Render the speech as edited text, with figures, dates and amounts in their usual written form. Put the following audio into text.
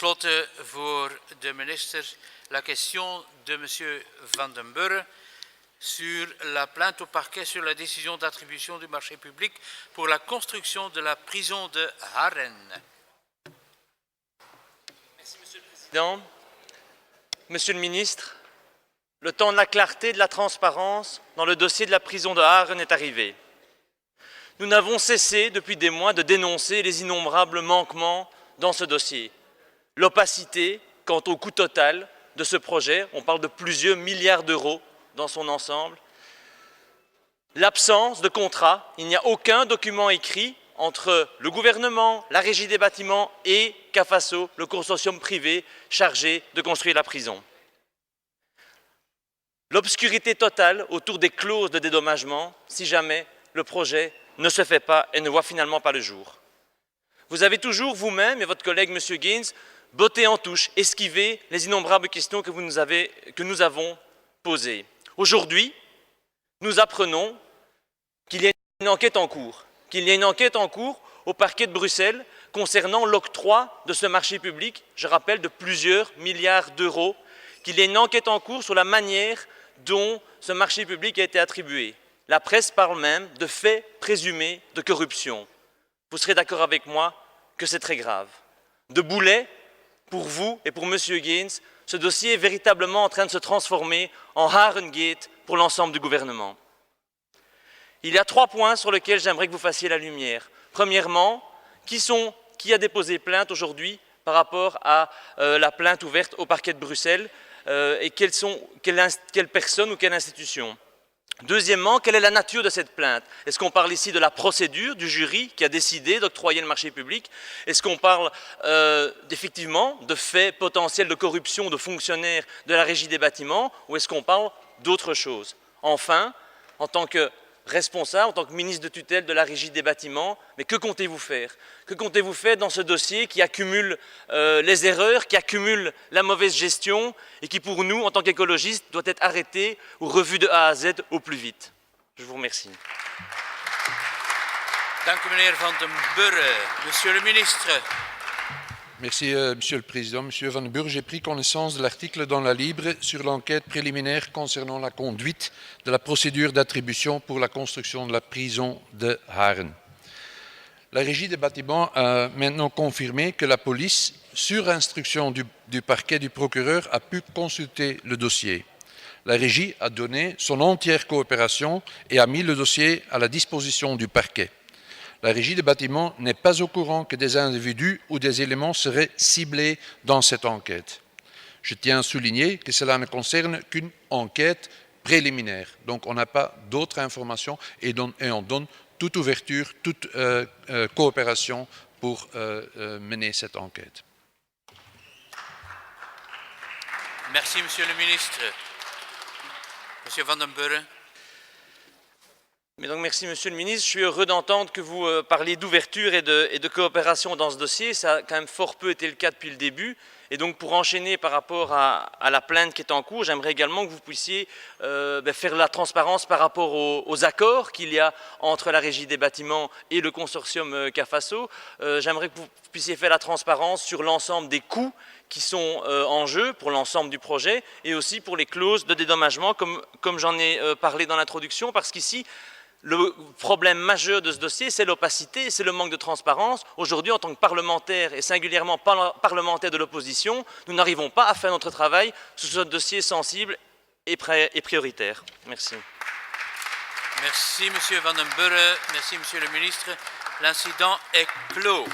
tenslotte voor de minister la question de M. Van den Burre sur la plainte au parquet sur la décision d'attribution du marché public pour la construction de la prison de Haren. Merci, Monsieur le Président. Monsieur le ministre, le temps de la clarté et de la transparence dans le dossier de la prison de Haren est arrivé. Nous n'avons cessé depuis des mois de dénoncer les innombrables manquements dans ce dossier. L'opacité quant au coût total de ce projet, on parle de plusieurs milliards d'euros dans son ensemble. L'absence de contrat, il n'y a aucun document écrit entre le gouvernement, la Régie des bâtiments et CAFASO, le consortium privé chargé de construire la prison. L'obscurité totale autour des clauses de dédommagement, si jamais le projet ne se fait pas et ne voit finalement pas le jour. Vous avez toujours vous-même et votre collègue M. Gaines botté en touche, esquivé les innombrables questions que nous avons posées. Aujourd'hui, nous apprenons qu'il y a une enquête en cours, au parquet de Bruxelles concernant l'octroi de ce marché public, je rappelle, de plusieurs milliards d'euros, qu'il y a une enquête en cours sur la manière dont ce marché public a été attribué. La presse parle même de faits présumés de corruption. Vous serez d'accord avec moi que c'est très grave. De boulet, pour vous et pour M. Gaines, ce dossier est véritablement en train de se transformer en Harengate pour l'ensemble du gouvernement. Il y a 3 points sur lesquels j'aimerais que vous fassiez la lumière. Premièrement, qui a déposé plainte aujourd'hui par rapport à la plainte ouverte au parquet de Bruxelles et quelle personne ou quelle institution? Deuxièmement, quelle est la nature de cette plainte? Est-ce qu'on parle ici de la procédure du jury qui a décidé d'octroyer le marché public? Est-ce qu'on parle effectivement de faits potentiels de corruption de fonctionnaires de la Régie des bâtiments ou est-ce qu'on parle d'autre chose? Enfin, en tant que responsable, en tant que ministre de tutelle de la Régie des bâtiments, mais que comptez-vous faire? Que comptez-vous faire dans ce dossier qui accumule les erreurs, qui accumule la mauvaise gestion et qui, pour nous, en tant qu'écologistes, doit être arrêté ou revu de A à Z au plus vite? Je vous remercie. Dank u, meneer Van den Burre. Monsieur le ministre. Merci, Monsieur le Président. Monsieur Van den Burre, j'ai pris connaissance de l'article dans la Libre sur l'enquête préliminaire concernant la conduite de la procédure d'attribution pour la construction de la prison de Haren. La Régie des bâtiments a maintenant confirmé que la police, sur instruction du parquet du procureur, a pu consulter le dossier. La Régie a donné son entière coopération et a mis le dossier à la disposition du parquet. La Régie des bâtiments n'est pas au courant que des individus ou des éléments seraient ciblés dans cette enquête. Je tiens à souligner que cela ne concerne qu'une enquête préliminaire. Donc on n'a pas d'autres informations et on donne toute ouverture, toute coopération pour mener cette enquête. Merci, Monsieur le ministre. Monsieur Van den Burre. Mais donc, merci Monsieur le ministre. Je suis heureux d'entendre que vous parliez d'ouverture et de coopération dans ce dossier. Ça a quand même fort peu été le cas depuis le début. Et donc pour enchaîner par rapport à la plainte qui est en cours, j'aimerais également que vous puissiez faire la transparence par rapport aux accords qu'il y a entre la Régie des bâtiments et le consortium CAFASO. J'aimerais que vous puissiez faire la transparence sur l'ensemble des coûts qui sont en jeu pour l'ensemble du projet et aussi pour les clauses de dédommagement comme j'en ai parlé dans l'introduction, parce qu'ici, le problème majeur de ce dossier, c'est l'opacité, c'est le manque de transparence. Aujourd'hui, en tant que parlementaire et singulièrement parlementaire de l'opposition, nous n'arrivons pas à faire notre travail sur ce dossier sensible et prioritaire. Merci. Merci, Monsieur Van den Burre. Merci, Monsieur le ministre. L'incident est clos.